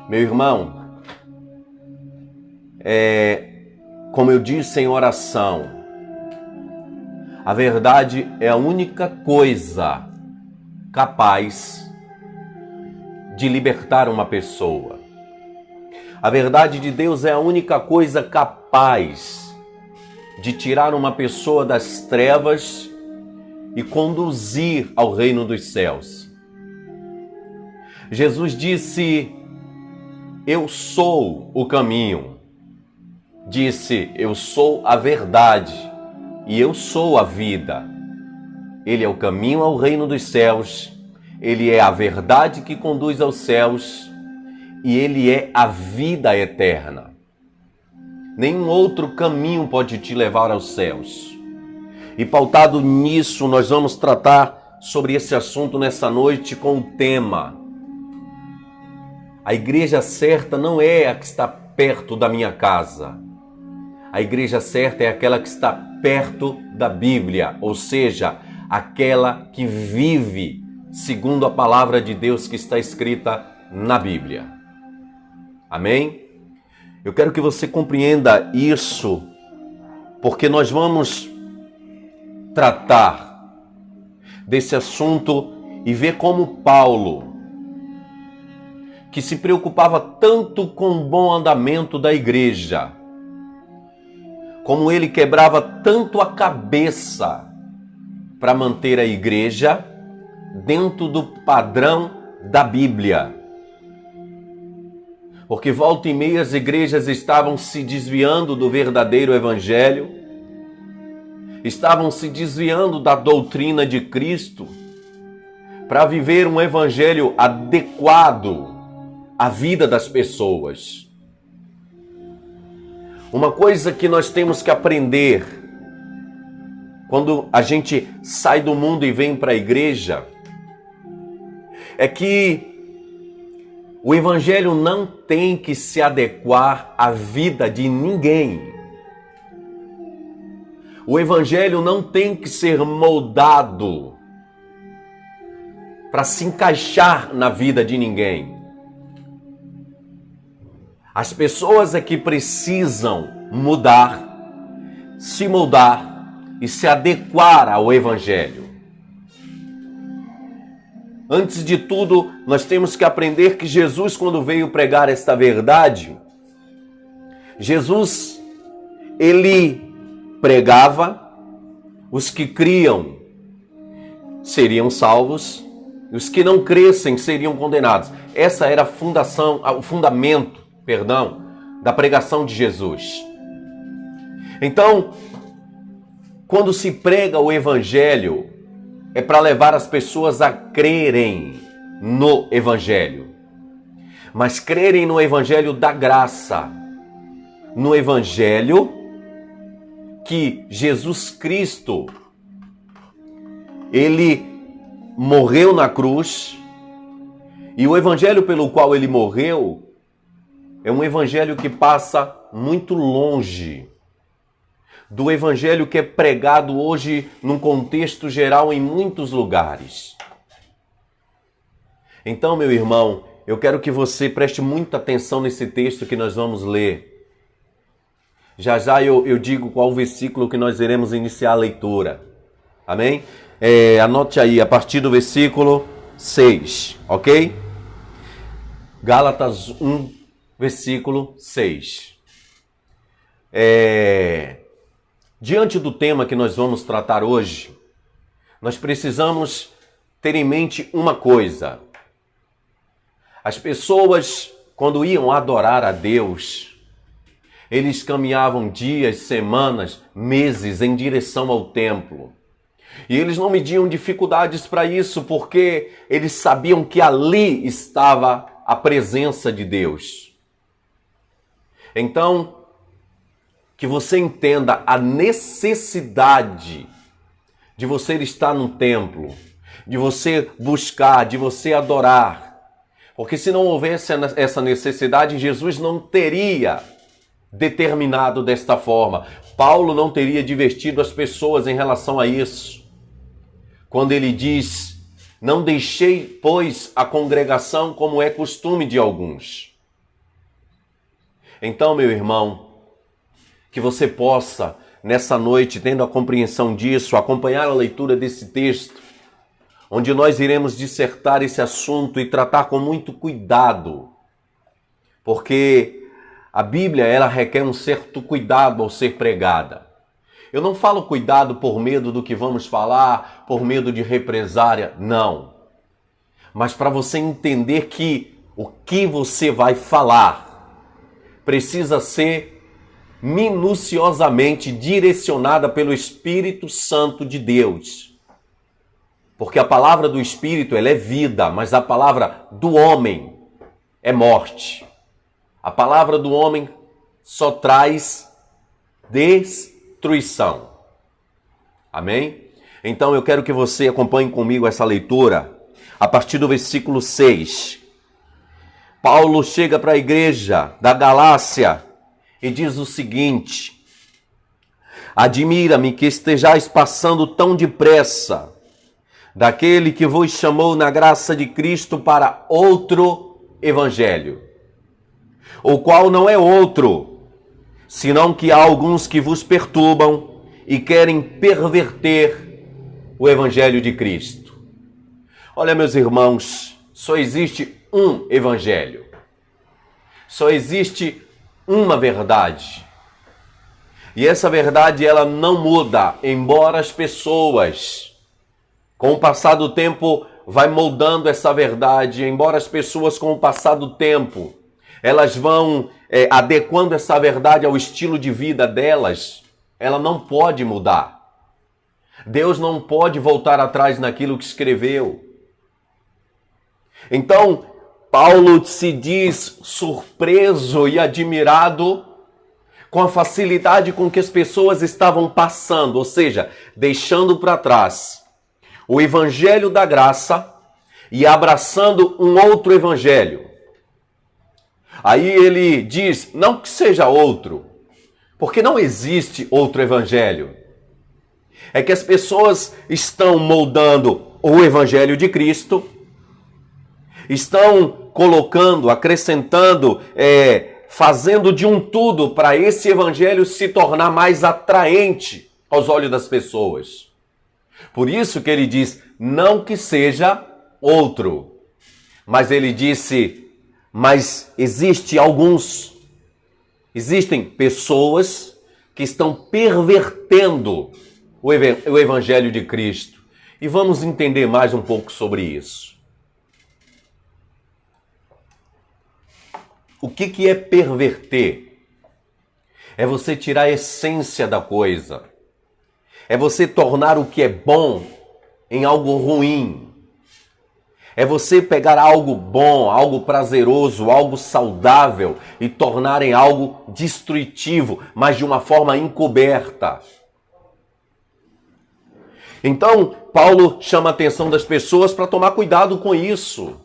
Meu irmão, como eu disse em oração, a verdade é a única coisa capaz de libertar uma pessoa. A verdade de Deus é a única coisa capaz de tirar uma pessoa das trevas e conduzir ao reino dos céus. Jesus disse: eu sou o caminho. Disse: eu sou a verdade e eu sou a vida. Ele é o caminho ao reino dos céus. Ele é a verdade que conduz aos céus. E ele é a vida eterna. Nenhum outro caminho pode te levar aos céus. E pautado nisso, nós vamos tratar sobre esse assunto nessa noite com o tema: a igreja certa não é a que está perto da minha casa. A igreja certa é aquela que está perto da Bíblia, ou seja, aquela que vive segundo a palavra de Deus que está escrita na Bíblia. Amém? Eu quero que você compreenda isso, porque nós vamos tratar desse assunto e ver como Paulo, que se preocupava tanto com o bom andamento da igreja, como ele quebrava tanto a cabeça para manter a igreja dentro do padrão da Bíblia. Porque volta e meia as igrejas estavam se desviando do verdadeiro evangelho, estavam se desviando da doutrina de Cristo para viver um evangelho adequado à vida das pessoas. Uma coisa que nós temos que aprender quando a gente sai do mundo e vem para a igreja é que o evangelho não tem que se adequar à vida de ninguém. O evangelho não tem que ser moldado para se encaixar na vida de ninguém. As pessoas é que precisam mudar, se moldar e se adequar ao evangelho. Antes de tudo, nós temos que aprender que Jesus, quando veio pregar esta verdade, Jesus, ele pregava, os que criam seriam salvos, e os que não crescem seriam condenados. Essa era o fundamento da pregação de Jesus. Então, quando se prega o evangelho, é para levar as pessoas a crerem no evangelho. Mas crerem no evangelho da graça. No evangelho que Jesus Cristo, ele morreu na cruz. E o evangelho pelo qual ele morreu é um evangelho que passa muito longe do evangelho que é pregado hoje num contexto geral em muitos lugares. Então, meu irmão, eu quero que você preste muita atenção nesse texto que nós vamos ler. Já já eu digo qual o versículo que nós iremos iniciar a leitura. Amém? Anote aí, a partir do versículo 6, ok? Gálatas 1, versículo 6. Diante do tema que nós vamos tratar hoje, nós precisamos ter em mente uma coisa. As pessoas, quando iam adorar a Deus, eles caminhavam dias, semanas, meses em direção ao templo. E eles não mediam dificuldades para isso, porque eles sabiam que ali estava a presença de Deus. Então, que você entenda a necessidade de você estar no templo, de você buscar, de você adorar. Porque se não houvesse essa necessidade, Jesus não teria determinado desta forma. Paulo não teria advertido as pessoas em relação a isso. Quando ele diz: não deixei, pois, a congregação como é costume de alguns. Então, meu irmão, que você possa, nessa noite, tendo a compreensão disso, acompanhar a leitura desse texto, onde nós iremos dissertar esse assunto e tratar com muito cuidado, porque a Bíblia, ela requer um certo cuidado ao ser pregada. Eu não falo cuidado por medo do que vamos falar, por medo de represária, não. Mas para você entender que o que você vai falar precisa ser minuciosamente direcionada pelo Espírito Santo de Deus. Porque a palavra do Espírito, ela é vida, mas a palavra do homem é morte. A palavra do homem só traz destruição. Amém? Então eu quero que você acompanhe comigo essa leitura a partir do versículo 6. Paulo chega para a igreja da Galácia e diz o seguinte: admira-me que estejais passando tão depressa daquele que vos chamou na graça de Cristo para outro evangelho, o qual não é outro, senão que há alguns que vos perturbam e querem perverter o evangelho de Cristo. Olha, meus irmãos, só existe um evangelho. Só existe uma verdade. E essa verdade, ela não muda, embora as pessoas, com o passar do tempo, vai moldando essa verdade, embora as pessoas, com o passar do tempo, elas vão adequando essa verdade ao estilo de vida delas, ela não pode mudar. Deus não pode voltar atrás naquilo que escreveu. Então, Paulo se diz surpreso e admirado com a facilidade com que as pessoas estavam passando, ou seja, deixando para trás o evangelho da graça e abraçando um outro evangelho. Aí ele diz, não que seja outro, porque não existe outro evangelho. É que as pessoas estão moldando o evangelho de Cristo, estão colocando, acrescentando, fazendo de um tudo para esse evangelho se tornar mais atraente aos olhos das pessoas. Por isso que ele diz, não que seja outro, mas ele disse, mas existem pessoas que estão pervertendo o evangelho de Cristo. E vamos entender mais um pouco sobre isso. O que é perverter? É você tirar a essência da coisa. É você tornar o que é bom em algo ruim. É você pegar algo bom, algo prazeroso, algo saudável e tornar em algo destrutivo, mas de uma forma encoberta. Então, Paulo chama a atenção das pessoas para tomar cuidado com isso.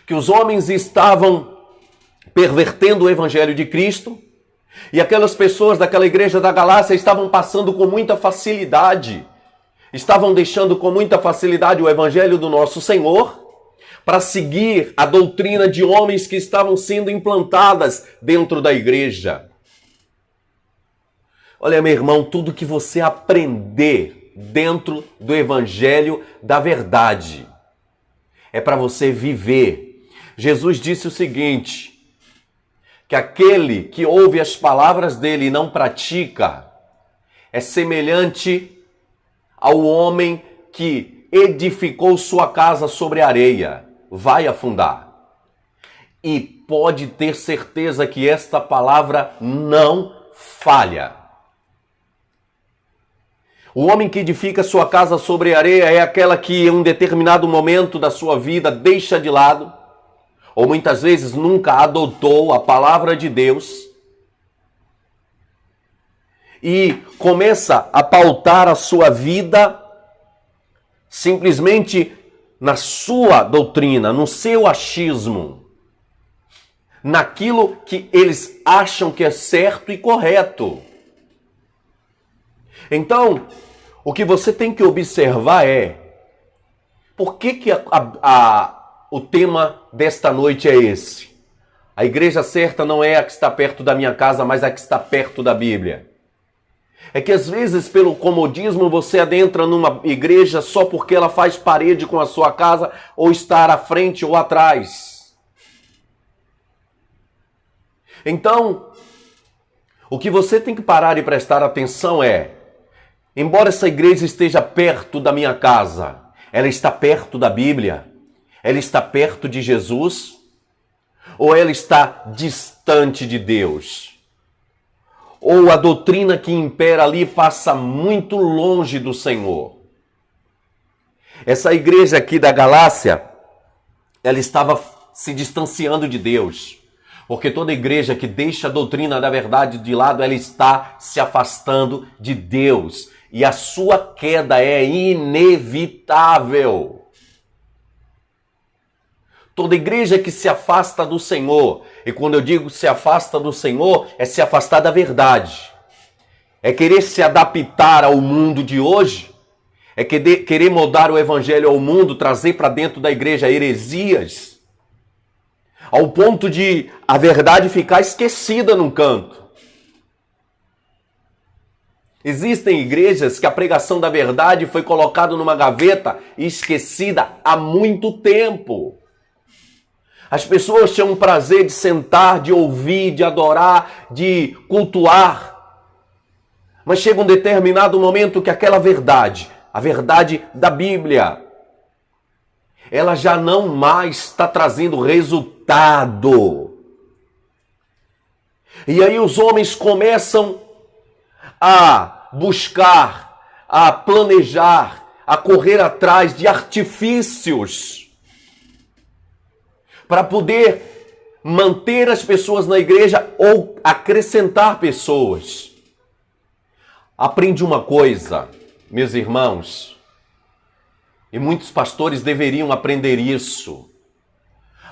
Que os homens estavam pervertendo o evangelho de Cristo e aquelas pessoas daquela igreja da Galácia estavam passando com muita facilidade. Estavam deixando com muita facilidade o evangelho do nosso Senhor para seguir a doutrina de homens que estavam sendo implantadas dentro da igreja. Olha, meu irmão, tudo que você aprender dentro do evangelho da verdade é para você viver. Jesus disse o seguinte, que aquele que ouve as palavras dele e não pratica é semelhante ao homem que edificou sua casa sobre areia, vai afundar. E pode ter certeza que esta palavra não falha. O homem que edifica sua casa sobre areia é aquela que em um determinado momento da sua vida deixa de lado, ou muitas vezes nunca adotou a palavra de Deus, e começa a pautar a sua vida simplesmente na sua doutrina, no seu achismo, naquilo que eles acham que é certo e correto. Então, o que você tem que observar é por que o tema desta noite é esse? A igreja certa não é a que está perto da minha casa, mas a que está perto da Bíblia. É que às vezes, pelo comodismo, você adentra numa igreja só porque ela faz parede com a sua casa, ou está à frente ou atrás. Então, o que você tem que parar e prestar atenção é, embora essa igreja esteja perto da minha casa, ela está perto da Bíblia? Ela está perto de Jesus? Ou ela está distante de Deus? Ou a doutrina que impera ali passa muito longe do Senhor? Essa igreja aqui da Galácia, ela estava se distanciando de Deus. Porque toda igreja que deixa a doutrina da verdade de lado, ela está se afastando de Deus. E a sua queda é inevitável. Toda igreja que se afasta do Senhor, e quando eu digo se afasta do Senhor, é se afastar da verdade. É querer se adaptar ao mundo de hoje, é querer mudar o evangelho ao mundo, trazer para dentro da igreja heresias, ao ponto de a verdade ficar esquecida num canto. Existem igrejas que a pregação da verdade foi colocada numa gaveta e esquecida há muito tempo. As pessoas tinham o prazer de sentar, de ouvir, de adorar, de cultuar. Mas chega um determinado momento que aquela verdade, a verdade da Bíblia, ela já não mais está trazendo resultado. E aí os homens começam a buscar, a planejar, a correr atrás de artifícios para poder manter as pessoas na igreja ou acrescentar pessoas. Aprende uma coisa, meus irmãos, e muitos pastores deveriam aprender isso.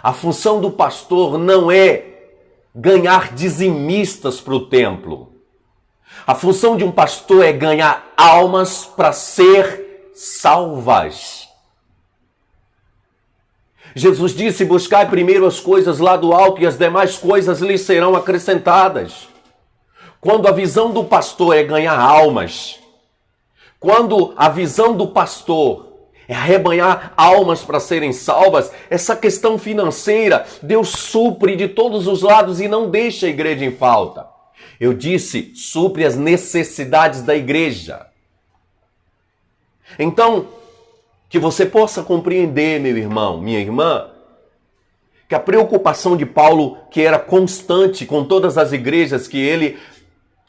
A função do pastor não é ganhar dizimistas para o templo. A função de um pastor é ganhar almas para ser salvas. Jesus disse, buscai primeiro as coisas lá do alto e as demais coisas lhes serão acrescentadas. Quando a visão do pastor é ganhar almas, quando a visão do pastor é arrebanhar almas para serem salvas, essa questão financeira, Deus supre de todos os lados e não deixa a igreja em falta. Eu disse, supre as necessidades da igreja. Então, que você possa compreender, meu irmão, minha irmã, que a preocupação de Paulo, que era constante com todas as igrejas que ele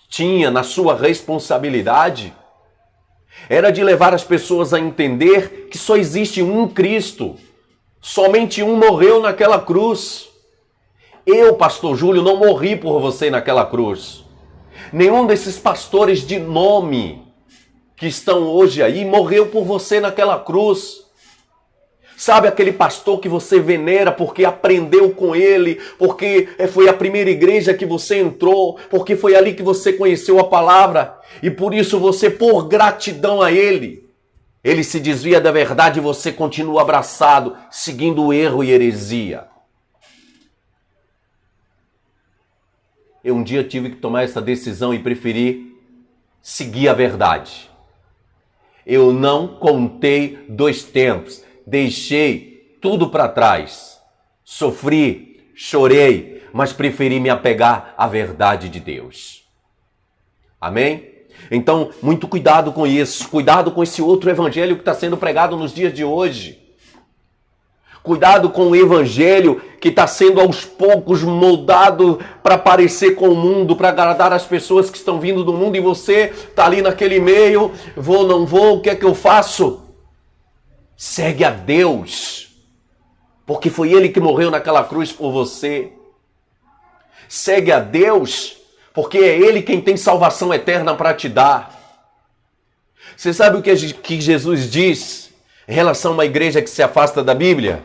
tinha na sua responsabilidade, era de levar as pessoas a entender que só existe um Cristo, somente um morreu naquela cruz. Eu, pastor Júlio, não morri por você naquela cruz. Nenhum desses pastores de nome que estão hoje aí morreu por você naquela cruz. Sabe aquele pastor que você venera porque aprendeu com ele, porque foi a primeira igreja que você entrou, porque foi ali que você conheceu a palavra e por isso você, por gratidão a ele, ele se desvia da verdade e você continua abraçado, seguindo o erro e heresia. Eu um dia tive que tomar essa decisão e preferi seguir a verdade. Eu não contei 2 tempos. Deixei tudo para trás. Sofri, chorei, mas preferi me apegar à verdade de Deus. Amém? Então, muito cuidado com isso. Cuidado com esse outro evangelho que está sendo pregado nos dias de hoje. Cuidado com o evangelho que está sendo aos poucos moldado para parecer com o mundo, para agradar as pessoas que estão vindo do mundo e você está ali naquele meio, vou, não vou, o que é que eu faço? Segue a Deus, porque foi Ele que morreu naquela cruz por você. Segue a Deus, porque é Ele quem tem salvação eterna para te dar. Você sabe o que Jesus diz em relação a uma igreja que se afasta da Bíblia?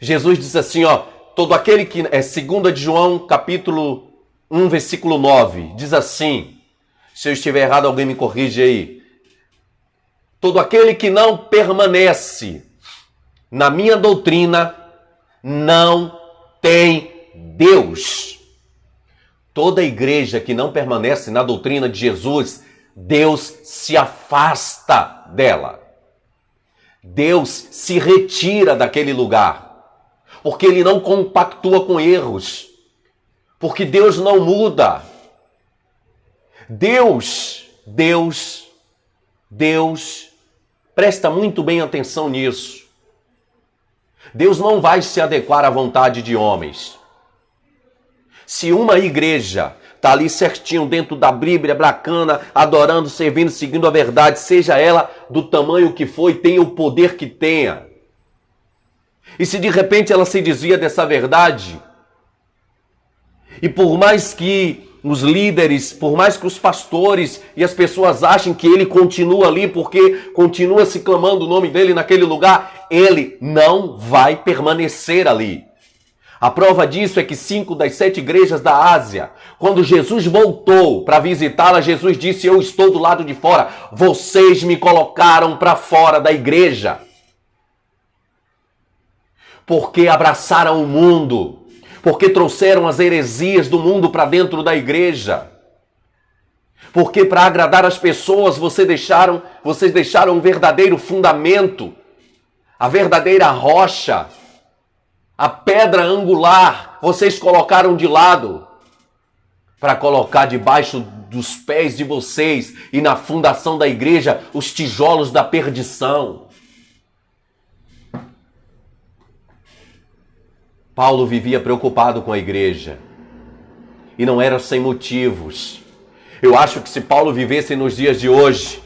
Jesus diz assim, todo aquele que... É 2 de João, capítulo 1, versículo 9. Diz assim, se eu estiver errado, alguém me corrige aí. Todo aquele que não permanece na minha doutrina não tem Deus. Toda igreja que não permanece na doutrina de Jesus, Deus se afasta dela. Deus se retira daquele lugar, porque Ele não compactua com erros, porque Deus não muda. Deus, presta muito bem atenção nisso. Deus não vai se adequar à vontade de homens. Se uma igreja está ali certinho dentro da Bíblia, bacana, adorando, servindo, seguindo a verdade, seja ela do tamanho que for e tenha o poder que tenha. E se de repente ela se desvia dessa verdade, e por mais que os líderes, por mais que os pastores e as pessoas achem que ele continua ali porque continua se clamando o nome dele naquele lugar, ele não vai permanecer ali. A prova disso é que 5 das 7 igrejas da Ásia, quando Jesus voltou para visitá-la, Jesus disse: eu estou do lado de fora, vocês me colocaram para fora da igreja. Porque abraçaram o mundo, porque trouxeram as heresias do mundo para dentro da igreja. Porque para agradar as pessoas vocês deixaram um verdadeiro fundamento, a verdadeira rocha, a pedra angular, vocês colocaram de lado para colocar debaixo dos pés de vocês e na fundação da igreja os tijolos da perdição. Paulo vivia preocupado com a igreja e não era sem motivos. Eu acho que se Paulo vivesse nos dias de hoje,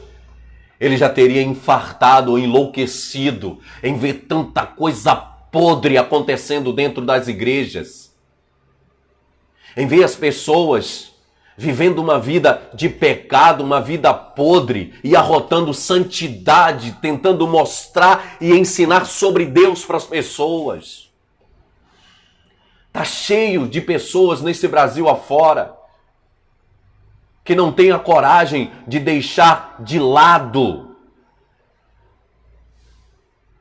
ele já teria infartado ou enlouquecido em ver tanta coisa podre acontecendo dentro das igrejas, em ver as pessoas vivendo uma vida de pecado, uma vida podre e arrotando santidade, tentando mostrar e ensinar sobre Deus para as pessoas. Está cheio de pessoas nesse Brasil afora que não têm a coragem de deixar de lado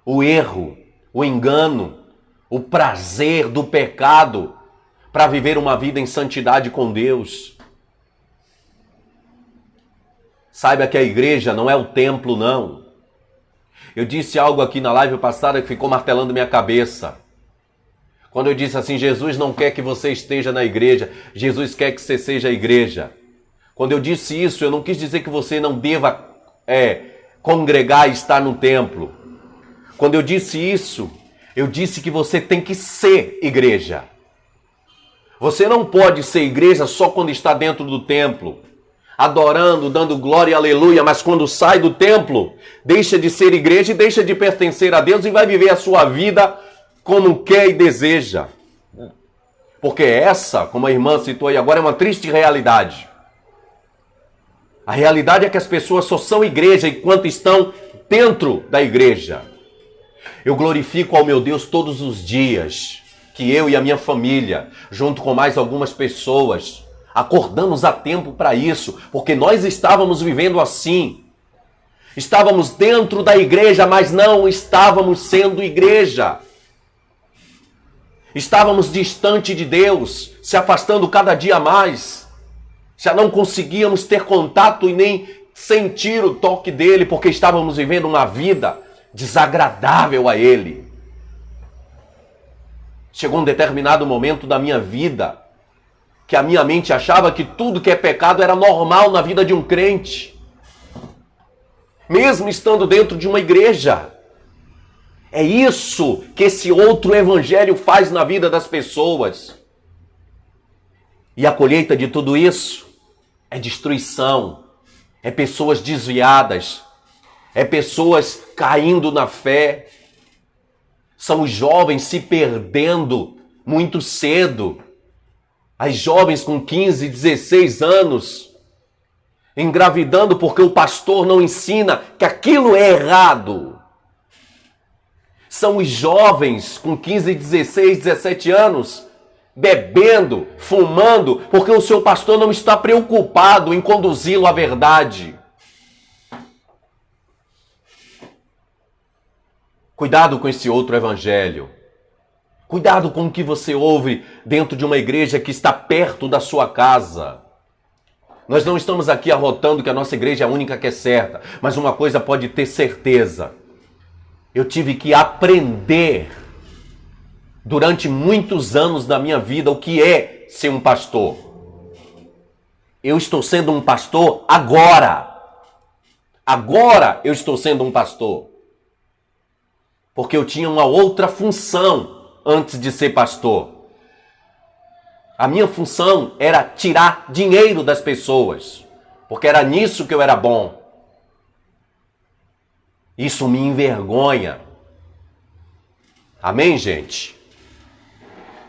o erro, o engano, o prazer do pecado para viver uma vida em santidade com Deus. Saiba que a igreja não é o templo, não. Eu disse algo aqui na live passada que ficou martelando minha cabeça. Quando eu disse assim: Jesus não quer que você esteja na igreja, Jesus quer que você seja a igreja. Quando eu disse isso, eu não quis dizer que você não deva congregar e estar no templo. Quando eu disse isso, eu disse que você tem que ser igreja. Você não pode ser igreja só quando está dentro do templo, adorando, dando glória e aleluia, mas quando sai do templo, deixa de ser igreja e deixa de pertencer a Deus e vai viver a sua vida como quer e deseja. Porque essa, como a irmã citou aí agora, é uma triste realidade. A realidade é que as pessoas só são igreja enquanto estão dentro da igreja. Eu glorifico ao meu Deus todos os dias que eu e a minha família, junto com mais algumas pessoas, acordamos a tempo para isso, porque nós estávamos vivendo assim. Estávamos dentro da igreja, mas não estávamos sendo igreja. Estávamos distante de Deus, se afastando cada dia mais. Já não conseguíamos ter contato e nem sentir o toque dele, porque estávamos vivendo uma vida desagradável a ele. Chegou um determinado momento da minha vida que a minha mente achava que tudo que é pecado era normal na vida de um crente, mesmo estando dentro de uma igreja. É isso que esse outro evangelho faz na vida das pessoas. E a colheita de tudo isso é destruição, é pessoas desviadas, é pessoas caindo na fé, são os jovens se perdendo muito cedo, as jovens com 15, 16 anos, engravidando porque o pastor não ensina que aquilo é errado. São os jovens com 15, 16, 17 anos bebendo, fumando, porque o seu pastor não está preocupado em conduzi-lo à verdade. Cuidado com esse outro evangelho. Cuidado com o que você ouve dentro de uma igreja que está perto da sua casa. Nós não estamos aqui arrotando que a nossa igreja é a única que é certa, mas uma coisa pode ter certeza. Eu tive que aprender durante muitos anos da minha vida o que é ser um pastor. Eu estou sendo um pastor agora. Agora eu estou sendo um pastor. Porque eu tinha uma outra função antes de ser pastor. A minha função era tirar dinheiro das pessoas, porque era nisso que eu era bom. Isso me envergonha. Amém, gente?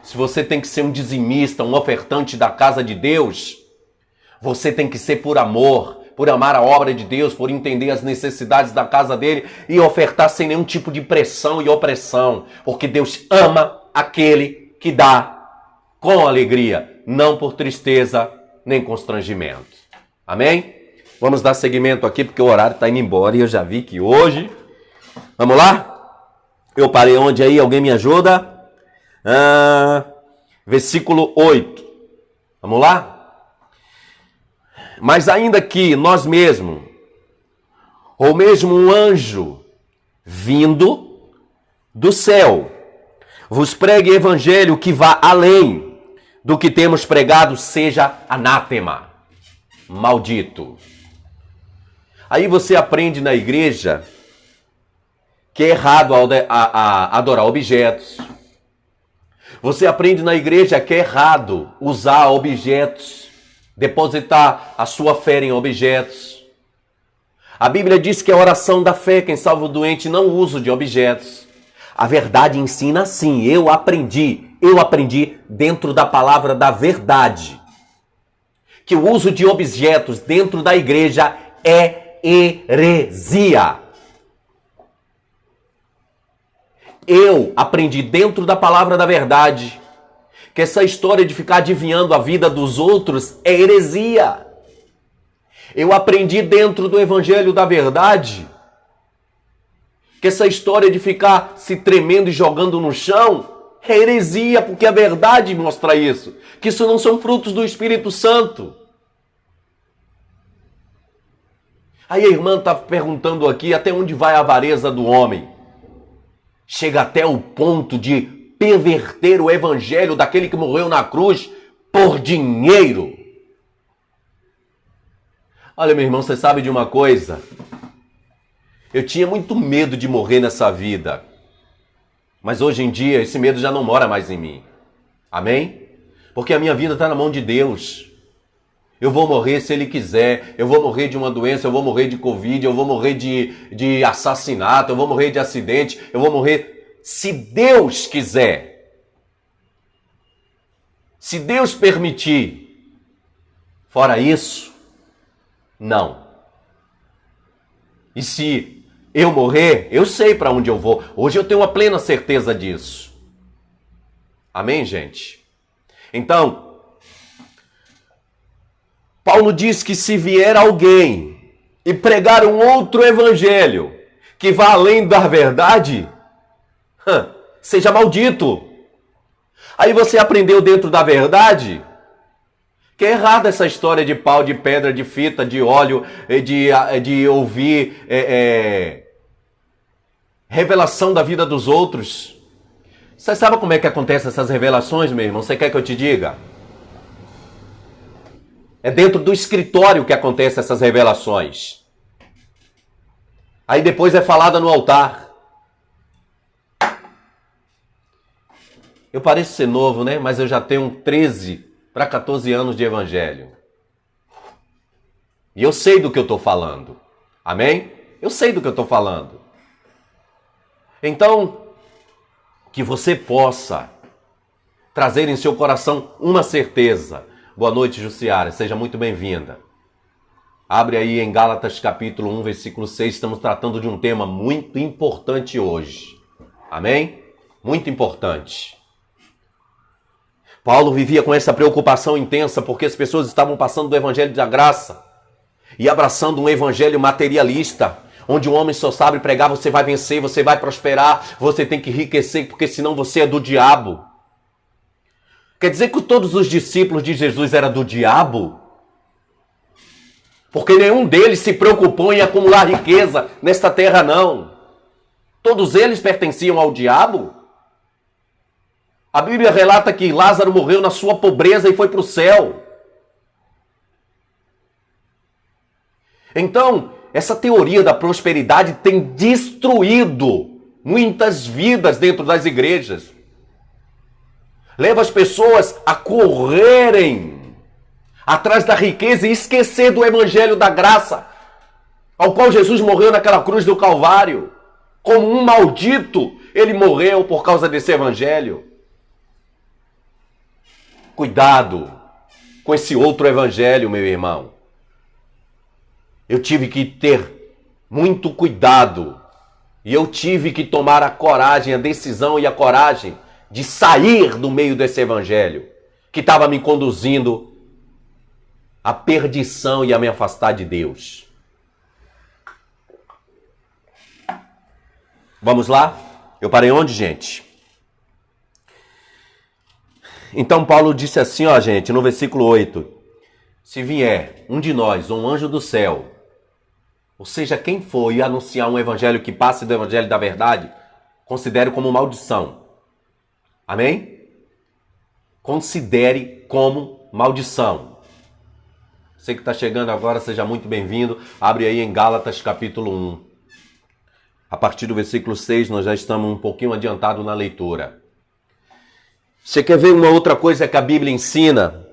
Se você tem que ser um dizimista, um ofertante da casa de Deus, você tem que ser por amor, por amar a obra de Deus, por entender as necessidades da casa dele e ofertar sem nenhum tipo de pressão e opressão, porque Deus ama aquele que dá com alegria, não por tristeza nem constrangimento. Amém? Vamos dar seguimento aqui, porque o horário está indo embora e eu já vi que hoje... Vamos lá? Eu parei onde aí? Alguém me ajuda? Versículo 8. Vamos lá? Mas ainda que nós mesmos, ou mesmo um anjo vindo do céu, vos pregue evangelho que vá além do que temos pregado, seja anátema, maldito. Aí você aprende na igreja que é errado adorar objetos. Você aprende na igreja que é errado usar objetos, depositar a sua fé em objetos. A Bíblia diz que a oração da fé, quem salva o doente, não uso de objetos. A verdade ensina assim, eu aprendi dentro da palavra da verdade, que o uso de objetos dentro da igreja é heresia. Eu aprendi dentro da palavra da verdade que essa história de ficar adivinhando a vida dos outros é heresia. Eu aprendi dentro do evangelho da verdade que essa história de ficar se tremendo e jogando no chão é heresia, porque a verdade mostra isso, que isso não são frutos do Espírito Santo. Aí a irmã está perguntando aqui até onde vai a avareza do homem. Chega até o ponto de perverter o evangelho daquele que morreu na cruz por dinheiro. Olha, meu irmão, você sabe de uma coisa? Eu tinha muito medo de morrer nessa vida. Mas hoje em dia, esse medo já não mora mais em mim. Amém? Porque a minha vida está na mão de Deus. Eu vou morrer se Ele quiser. Eu vou morrer de uma doença, eu vou morrer de Covid, eu vou morrer de assassinato, eu vou morrer de acidente, eu vou morrer se Deus quiser. Se Deus permitir. Fora isso, não. E se eu morrer, eu sei para onde eu vou. Hoje eu tenho uma plena certeza disso. Amém, gente? Então, Paulo diz que se vier alguém e pregar um outro evangelho que vá além da verdade, seja maldito. Aí você aprendeu dentro da verdade que é errada essa história de pau, de pedra, de fita, de óleo, de ouvir revelação da vida dos outros. Você sabe como é que acontecem essas revelações, meu irmão? Você quer que eu te diga? É dentro do escritório que acontecem essas revelações. Aí depois é falada no altar. Eu pareço ser novo, né? Mas eu já tenho 13 para 14 anos de evangelho. E eu sei do que eu estou falando. Amém? Eu sei do que eu estou falando. Então, que você possa trazer em seu coração uma certeza. Boa noite, Jussiara. Seja muito bem-vinda. Abre aí em Gálatas capítulo 1, versículo 6. Estamos tratando de um tema muito importante hoje. Amém? Muito importante. Paulo vivia com essa preocupação intensa porque as pessoas estavam passando do evangelho da graça e abraçando um evangelho materialista, onde um homem só sabe pregar, você vai vencer, você vai prosperar, você tem que enriquecer, porque senão você é do diabo. Quer dizer que todos os discípulos de Jesus eram do diabo? Porque nenhum deles se preocupou em acumular riqueza nesta terra, não. Todos eles pertenciam ao diabo. A Bíblia relata que Lázaro morreu na sua pobreza e foi para o céu. Então, essa teoria da prosperidade tem destruído muitas vidas dentro das igrejas. Leva as pessoas a correrem atrás da riqueza e esquecer do evangelho da graça, ao qual Jesus morreu naquela cruz do Calvário. Como um maldito, ele morreu por causa desse evangelho. Cuidado com esse outro evangelho, meu irmão. Eu tive que ter muito cuidado e eu tive que tomar a coragem, a decisão e a coragem de sair do meio desse evangelho que estava me conduzindo à perdição e a me afastar de Deus. Vamos lá? Eu parei onde, gente? Então Paulo disse assim, ó, gente, no versículo 8. Se vier um de nós, um anjo do céu, ou seja, quem for e anunciar um evangelho que passe do evangelho da verdade, considere como maldição. Amém? Considere como maldição. Você que está chegando agora, seja muito bem-vindo. Abre aí em Gálatas capítulo 1. A partir do versículo 6, nós já estamos um pouquinho adiantados na leitura. Você quer ver uma outra coisa que a Bíblia ensina?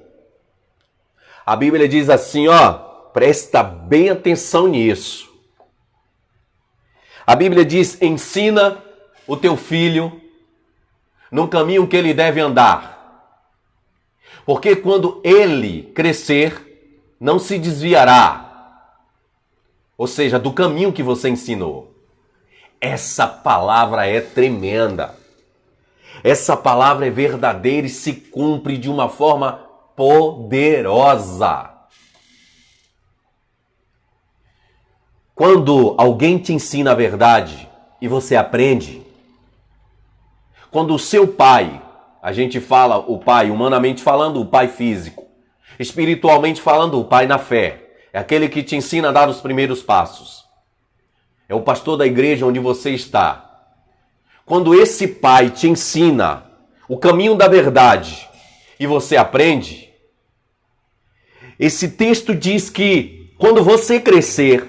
A Bíblia diz assim, ó, presta bem atenção nisso. A Bíblia diz, ensina o teu filho no caminho que ele deve andar. Porque quando ele crescer, não se desviará. Ou seja, do caminho que você ensinou. Essa palavra é tremenda. Essa palavra é verdadeira e se cumpre de uma forma poderosa. Quando alguém te ensina a verdade e você aprende, quando o seu pai, a gente fala o pai, humanamente falando, o pai físico, espiritualmente falando, o pai na fé, é aquele que te ensina a dar os primeiros passos. É o pastor da igreja onde você está. Quando esse pai te ensina o caminho da verdade e você aprende, esse texto diz que quando você crescer,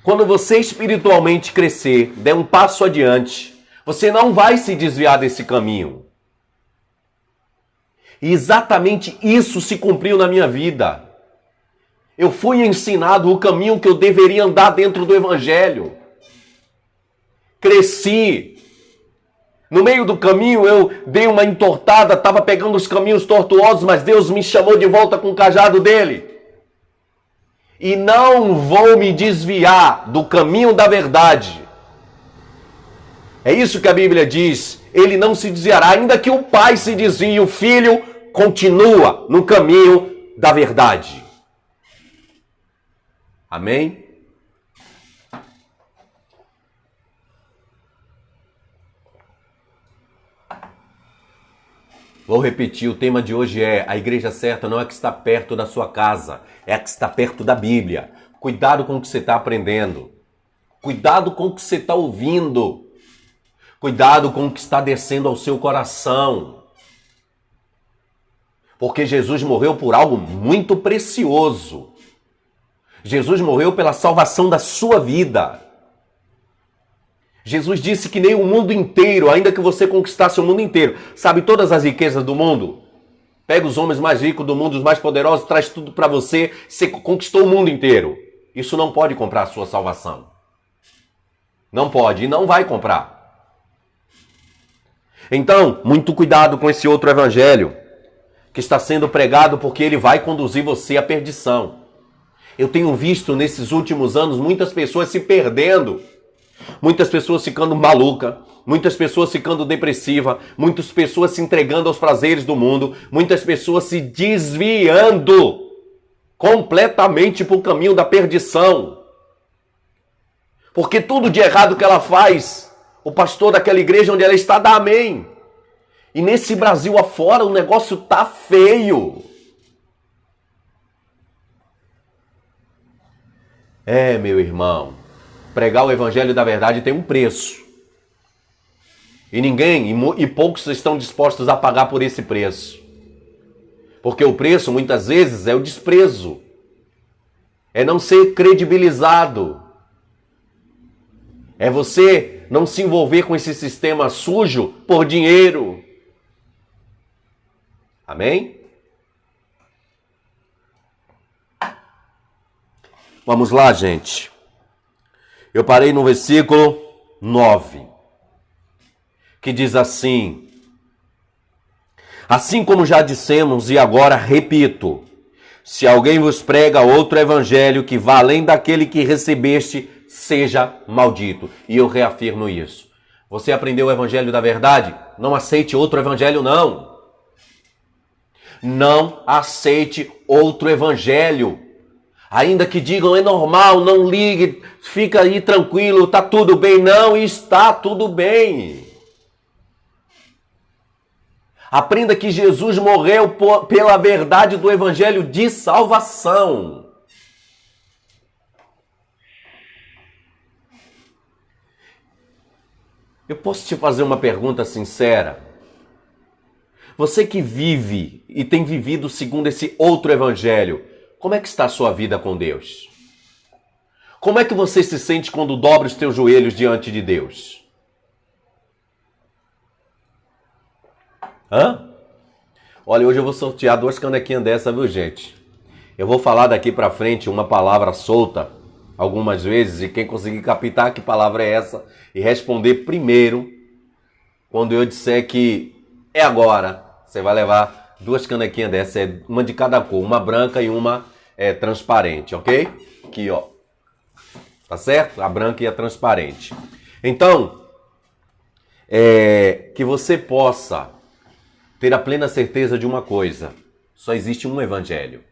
quando você espiritualmente crescer, der um passo adiante, você não vai se desviar desse caminho. E exatamente isso se cumpriu na minha vida. Eu fui ensinado o caminho que eu deveria andar dentro do evangelho. Cresci. No meio do caminho eu dei uma entortada, estava pegando os caminhos tortuosos, mas Deus me chamou de volta com o cajado dele. E não vou me desviar do caminho da verdade. É isso que a Bíblia diz. Ele não se desviará, ainda que o pai se desvie, o filho continua no caminho da verdade. Amém? Vou repetir, o tema de hoje é: a igreja certa não é a que está perto da sua casa, é a que está perto da Bíblia. Cuidado com o que você está aprendendo. Cuidado com o que você está ouvindo. Cuidado com o que está descendo ao seu coração. Porque Jesus morreu por algo muito precioso. Jesus morreu pela salvação da sua vida. Jesus disse que nem o mundo inteiro, ainda que você conquistasse o mundo inteiro, sabe todas as riquezas do mundo? Pega os homens mais ricos do mundo, os mais poderosos, traz tudo para você, você conquistou o mundo inteiro. Isso não pode comprar a sua salvação. Não pode e não vai comprar. Então, muito cuidado com esse outro evangelho que está sendo pregado, porque ele vai conduzir você à perdição. Eu tenho visto nesses últimos anos muitas pessoas se perdendo. Muitas pessoas ficando maluca, muitas pessoas ficando depressiva, muitas pessoas se entregando aos prazeres do mundo, muitas pessoas se desviando completamente para o caminho da perdição. Porque tudo de errado que ela faz, o pastor daquela igreja onde ela está dá amém. E nesse Brasil afora o negócio tá feio. Meu irmão, pregar o evangelho da verdade tem um preço. E poucos estão dispostos a pagar por esse preço. Porque o preço, muitas vezes, é o desprezo. É não ser credibilizado. É você não se envolver com esse sistema sujo por dinheiro. Amém? Vamos lá, gente. Eu parei no versículo 9, que diz assim: assim como já dissemos e agora repito, se alguém vos prega outro evangelho que vá além daquele que recebeste, seja maldito. E eu reafirmo isso. Você aprendeu o evangelho da verdade? Não aceite outro evangelho, não. Não aceite outro evangelho. Ainda que digam é normal, não ligue, fica aí tranquilo, tá tudo bem. Não está tudo bem. Aprenda que Jesus morreu pela verdade do evangelho de salvação. Eu posso te fazer uma pergunta sincera? Você que vive e tem vivido segundo esse outro evangelho, como é que está a sua vida com Deus? Como é que você se sente quando dobra os teus joelhos diante de Deus? Olha, hoje eu vou sortear 2 canequinhas dessa, viu, gente? Eu vou falar daqui pra frente uma palavra solta algumas vezes e quem conseguir captar que palavra é essa e responder primeiro, quando eu disser que é agora, você vai levar 2 canequinhas dessa, uma de cada cor, uma branca e uma transparente, ok? Aqui, ó. Tá certo? A branca e a transparente. Então, que você possa ter a plena certeza de uma coisa: só existe um evangelho.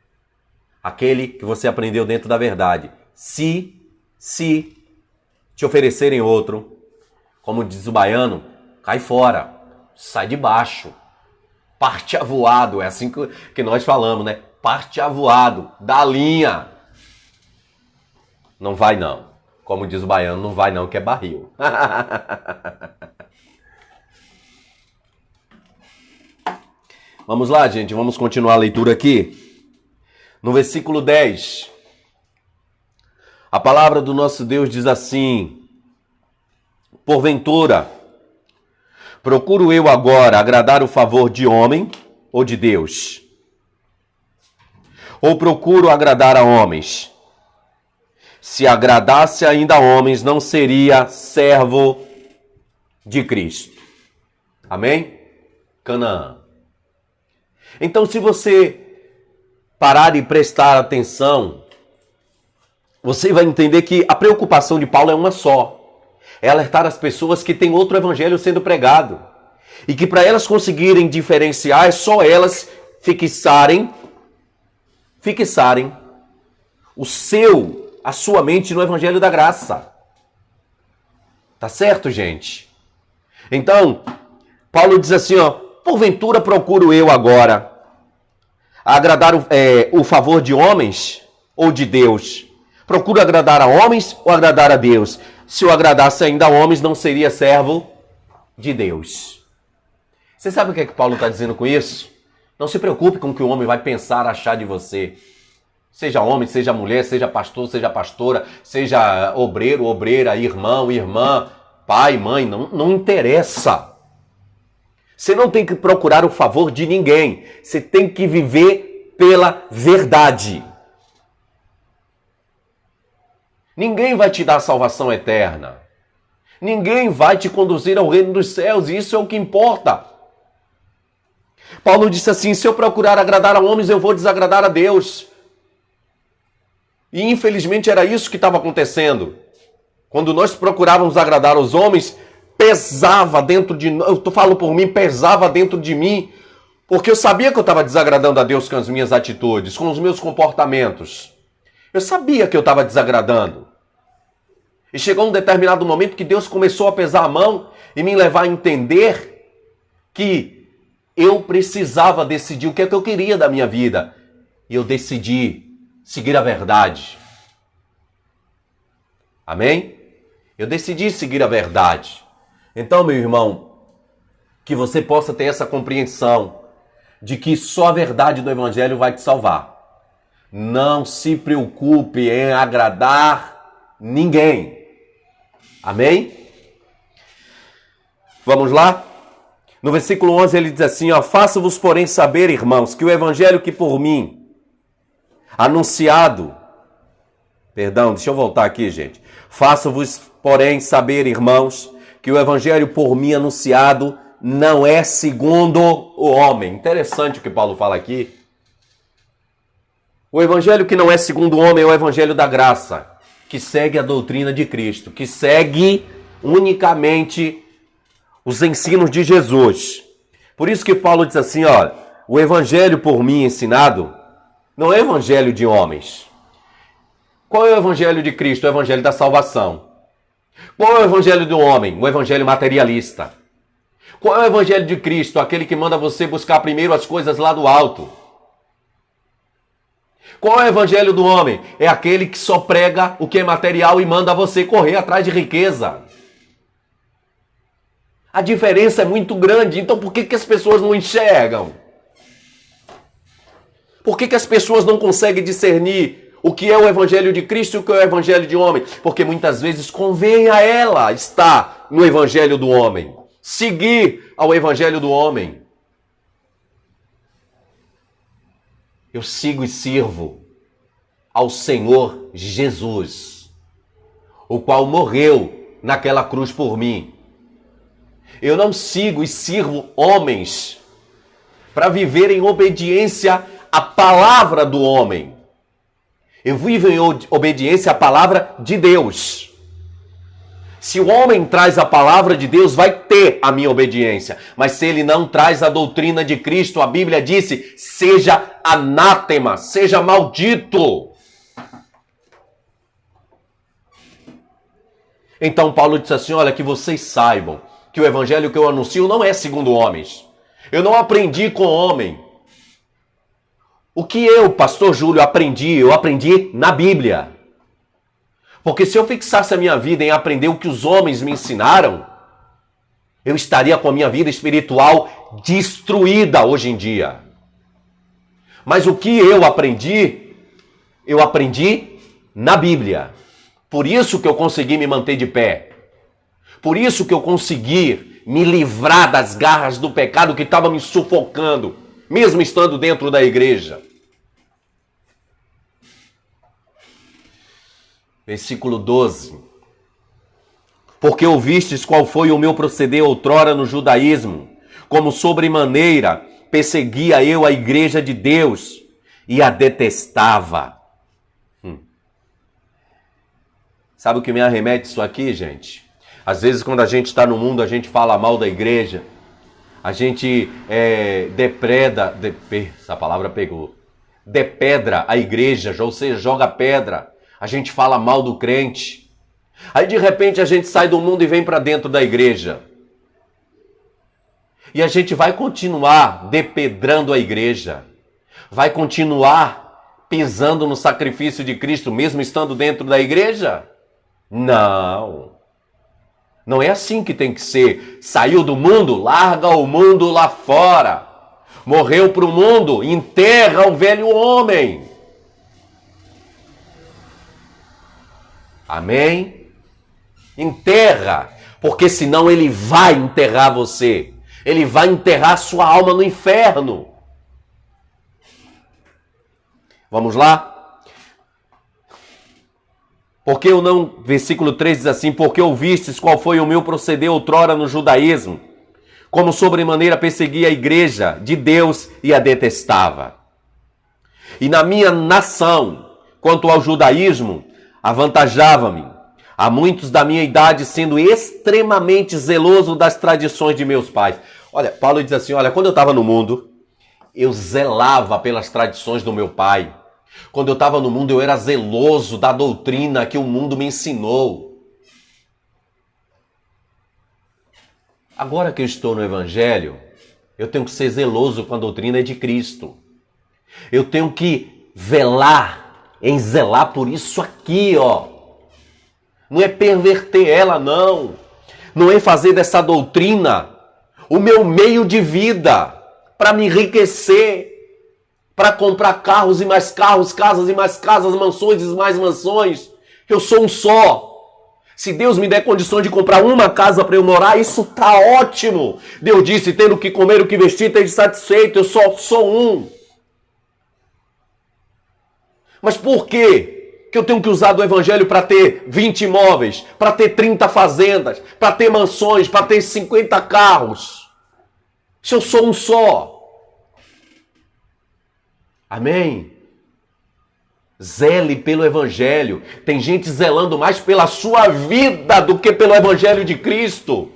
Aquele que você aprendeu dentro da verdade. Se te oferecerem outro, como diz o baiano, cai fora, sai de baixo, parte avoado, é assim que nós falamos, né? Parte avoado, da linha. Não vai não, como diz o baiano, não vai não, que é barril. Vamos lá, gente, vamos continuar a leitura aqui. No versículo 10, a palavra do nosso Deus diz assim: porventura, procuro eu agora agradar o favor de homem ou de Deus? Ou procuro agradar a homens? Se agradasse ainda a homens, não seria servo de Cristo. Amém? Canaã. Então, se você parar e prestar atenção, você vai entender que a preocupação de Paulo é uma só. É alertar as pessoas que tem outro evangelho sendo pregado. E que para elas conseguirem diferenciar, é só elas fixarem a sua mente no evangelho da graça. Tá certo, gente? Então, Paulo diz assim, ó: porventura procuro eu agora agradar o favor de homens ou de Deus? Procuro agradar a homens ou agradar a Deus? Se eu agradasse ainda a homens, não seria servo de Deus. Você sabe o que é que Paulo está dizendo com isso? Não se preocupe com o que o homem vai pensar, achar de você. Seja homem, seja mulher, seja pastor, seja pastora, seja obreiro, obreira, irmão, irmã, pai, mãe, não interessa. Você não tem que procurar o favor de ninguém. Você tem que viver pela verdade. Ninguém vai te dar salvação eterna. Ninguém vai te conduzir ao reino dos céus. E isso é o que importa. Paulo disse assim: se eu procurar agradar a homens, eu vou desagradar a Deus. E infelizmente era isso que estava acontecendo. Quando nós procurávamos agradar os homens, pesava dentro de nós, eu falo por mim, pesava dentro de mim, porque eu sabia que eu estava desagradando a Deus com as minhas atitudes, com os meus comportamentos. Eu sabia que eu estava desagradando. E chegou um determinado momento que Deus começou a pesar a mão e me levar a entender que eu precisava decidir o que é que eu queria da minha vida. E eu decidi seguir a verdade. Amém? Eu decidi seguir a verdade. Então, meu irmão, que você possa ter essa compreensão de que só a verdade do Evangelho vai te salvar. Não se preocupe em agradar ninguém. Amém? Vamos lá? No versículo 11 ele diz assim, ó, faço-vos, porém, saber, irmãos, que o Evangelho que por mim anunciado... Perdão, deixa eu voltar aqui, gente. Faço-vos, porém, saber, irmãos, que o Evangelho por mim anunciado não é segundo o homem. Interessante o que Paulo fala aqui. O Evangelho que não é segundo o homem é o Evangelho da graça, que segue a doutrina de Cristo, que segue unicamente os ensinos de Jesus. Por isso que Paulo diz assim, ó, o Evangelho por mim ensinado não é Evangelho de homens. Qual é o Evangelho de Cristo? O Evangelho da salvação. Qual é o Evangelho do homem? O Evangelho materialista. Qual é o Evangelho de Cristo? Aquele que manda você buscar primeiro as coisas lá do alto. Qual é o Evangelho do homem? É aquele que só prega o que é material e manda você correr atrás de riqueza. A diferença é muito grande. Então por que as pessoas não enxergam? Por que as pessoas não conseguem discernir o que é o Evangelho de Cristo e o que é o Evangelho de homem? Porque muitas vezes convém a ela estar no Evangelho do homem. Seguir ao Evangelho do homem. Eu sigo e sirvo ao Senhor Jesus, o qual morreu naquela cruz por mim. Eu não sigo e sirvo homens para viver em obediência à palavra do homem. Eu vivo em obediência à palavra de Deus. Se o homem traz a palavra de Deus, vai ter a minha obediência. Mas se ele não traz a doutrina de Cristo, a Bíblia disse, seja anátema, seja maldito. Então Paulo disse assim, olha, que vocês saibam que o evangelho que eu anuncio não é segundo homens. Eu não aprendi com homem. O que eu, pastor Júlio, aprendi, eu aprendi na Bíblia. Porque se eu fixasse a minha vida em aprender o que os homens me ensinaram, eu estaria com a minha vida espiritual destruída hoje em dia. Mas o que eu aprendi na Bíblia. Por isso que eu consegui me manter de pé. Por isso que eu consegui me livrar das garras do pecado que estava me sufocando, mesmo estando dentro da igreja. Versículo 12. Porque ouvistes qual foi o meu proceder outrora no judaísmo, como sobremaneira perseguia eu a igreja de Deus e a detestava. Sabe o que me arremete isso aqui, gente? Às vezes quando a gente está no mundo, a gente fala mal da igreja, a gente depreda, essa palavra pegou, depedra a igreja, ou seja, joga pedra. A gente fala mal do crente. Aí de repente a gente sai do mundo e vem para dentro da igreja. E a gente vai continuar depedrando a igreja. Vai continuar pisando no sacrifício de Cristo, mesmo estando dentro da igreja? Não. Não é assim que tem que ser. Saiu do mundo, larga o mundo lá fora. Morreu para o mundo, enterra o velho homem. Amém? Enterra, porque senão ele vai enterrar você. Ele vai enterrar sua alma no inferno. Vamos lá? Porque eu não, versículo 3 diz assim, porque ouvistes qual foi o meu proceder outrora no judaísmo, como sobremaneira persegui a igreja de Deus e a detestava. E na minha nação, quanto ao judaísmo, avantajava-me, a muitos da minha idade, sendo extremamente zeloso das tradições de meus pais. Olha, Paulo diz assim, olha, quando eu estava no mundo, eu zelava pelas tradições do meu pai. Quando eu estava no mundo, eu era zeloso da doutrina que o mundo me ensinou. Agora que eu estou no Evangelho, eu tenho que ser zeloso com a doutrina de Cristo. Eu tenho que zelar por isso aqui, ó. Não é perverter ela, não. Não é fazer dessa doutrina o meu meio de vida para me enriquecer, para comprar carros e mais carros, casas e mais casas, mansões e mais mansões. Eu sou um só. Se Deus me der condições de comprar uma casa para eu morar, isso tá ótimo. Deus disse, tendo o que comer, o que vestir, esteja satisfeito. Eu só sou um. Mas por quê que eu tenho que usar do Evangelho para ter 20 imóveis, para ter 30 fazendas, para ter mansões, para ter 50 carros? Se eu sou um só. Amém? Zele pelo Evangelho. Tem gente zelando mais pela sua vida do que pelo Evangelho de Cristo.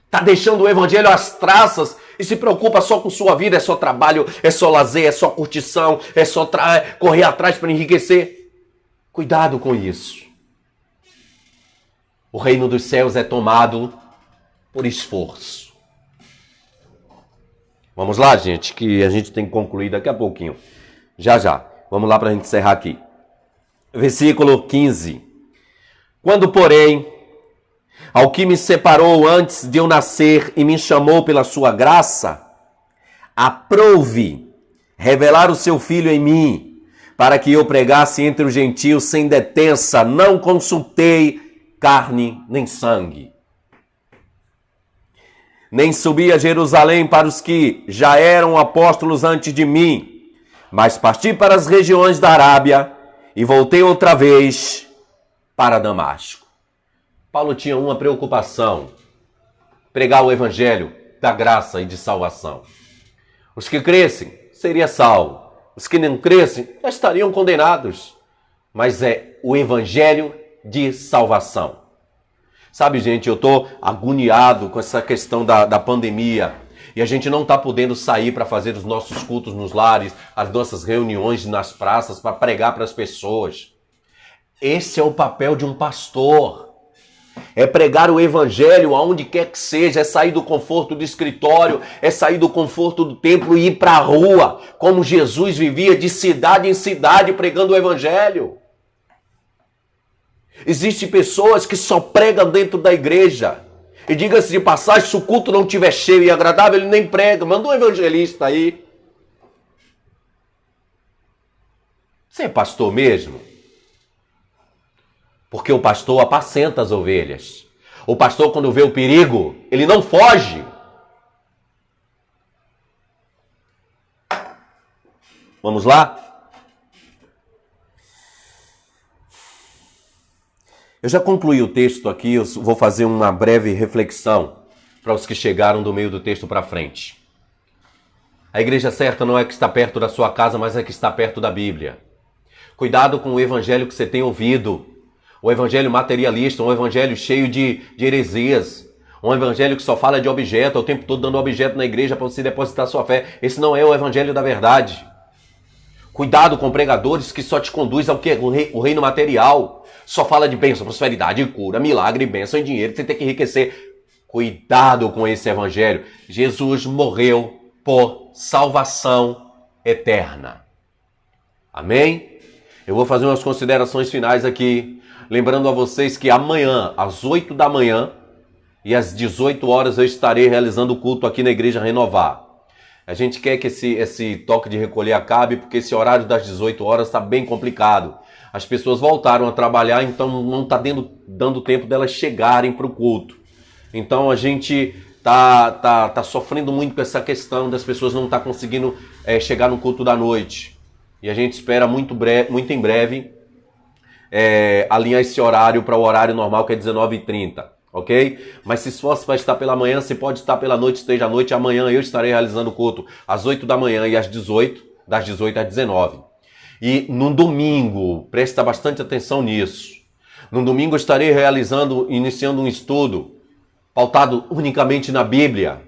Está deixando o Evangelho às traças e se preocupa só com sua vida. É só trabalho, é só lazer, é só curtição, é só correr atrás para enriquecer. Cuidado com isso. O reino dos céus é tomado por esforço. Vamos lá, gente, que a gente tem que concluir daqui a pouquinho. Já. Vamos lá para a gente encerrar aqui. Versículo 15. Quando, porém, ao que me separou antes de eu nascer e me chamou pela sua graça, aprouve revelar o seu Filho em mim, para que eu pregasse entre os gentios sem detença, não consultei carne nem sangue. Nem subi a Jerusalém para os que já eram apóstolos antes de mim, mas parti para as regiões da Arábia e voltei outra vez para Damasco. Paulo tinha uma preocupação: pregar o evangelho da graça e de salvação. Os que crescem seriam salvos, os que não crescem já estariam condenados. Mas é o evangelho de salvação. Sabe, gente, eu estou agoniado com essa questão da pandemia. E a gente não está podendo sair para fazer os nossos cultos nos lares, as nossas reuniões nas praças, para pregar para as pessoas. Esse é o papel de um pastor. É pregar o evangelho aonde quer que seja, é sair do conforto do escritório, é sair do conforto do templo e ir para a rua, como Jesus vivia de cidade em cidade pregando o evangelho. Existem pessoas que só pregam dentro da igreja. E diga-se de passagem, se o culto não estiver cheio e agradável, ele nem prega. Manda um evangelista aí. Você é pastor mesmo? Porque o pastor apacenta as ovelhas. O pastor, quando vê o perigo, ele não foge. Vamos lá? Eu já concluí o texto aqui, eu vou fazer uma breve reflexão para os que chegaram do meio do texto para frente. A igreja certa não é que está perto da sua casa, mas é que está perto da Bíblia. Cuidado com o evangelho que você tem ouvido. O evangelho materialista, um evangelho cheio de heresias. Um evangelho que só fala de objeto, o tempo todo dando objeto na igreja para você depositar sua fé. Esse não é o evangelho da verdade. Cuidado com pregadores que só te conduzem ao quê? O reino material. Só fala de bênção, prosperidade, cura, milagre, bênção e dinheiro. Você tem que enriquecer. Cuidado com esse evangelho. Jesus morreu por salvação eterna. Amém? Eu vou fazer umas considerações finais aqui. Lembrando a vocês que amanhã, às 8 da manhã e às 18 horas, eu estarei realizando o culto aqui na Igreja Renovar. A gente quer que esse toque de recolher acabe, porque esse horário das 18 horas está bem complicado. As pessoas voltaram a trabalhar, então não está dando tempo delas chegarem para o culto. Então a gente tá sofrendo muito com essa questão das pessoas não estar conseguindo chegar no culto da noite. E a gente espera muito em breve alinhar esse horário para o horário normal, que é 19h30. Ok? Mas se fosse para estar pela manhã, se pode estar pela noite, esteja à noite. Amanhã eu estarei realizando o culto às 8 da manhã e às 18, das 18 às 19. E no domingo, presta bastante atenção nisso. No domingo eu estarei iniciando um estudo pautado unicamente na Bíblia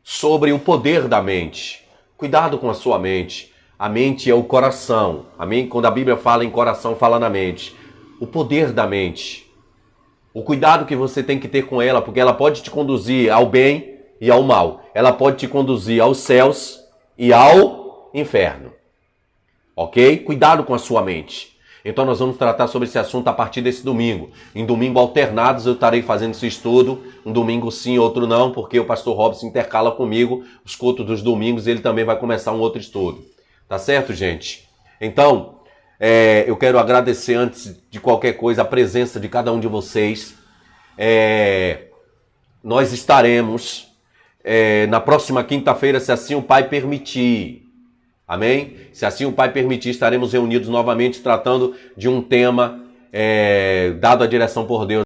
sobre o poder da mente. Cuidado com a sua mente. A mente é o coração. Amém? Quando a Bíblia fala em coração, fala na mente. O poder da mente. O cuidado que você tem que ter com ela, porque ela pode te conduzir ao bem e ao mal. Ela pode te conduzir aos céus e ao inferno. Ok? Cuidado com a sua mente. Então nós vamos tratar sobre esse assunto a partir desse domingo. Em domingo alternados eu estarei fazendo esse estudo. Um domingo sim, outro não, porque o pastor Robson intercala comigo os cultos dos domingos e ele também vai começar um outro estudo. Tá certo, gente? Então, eu quero agradecer antes de qualquer coisa a presença de cada um de vocês. Nós estaremos na próxima quinta-feira, se assim o Pai permitir. Amém? Se assim o Pai permitir, estaremos reunidos novamente tratando de um tema dado a direção por Deus.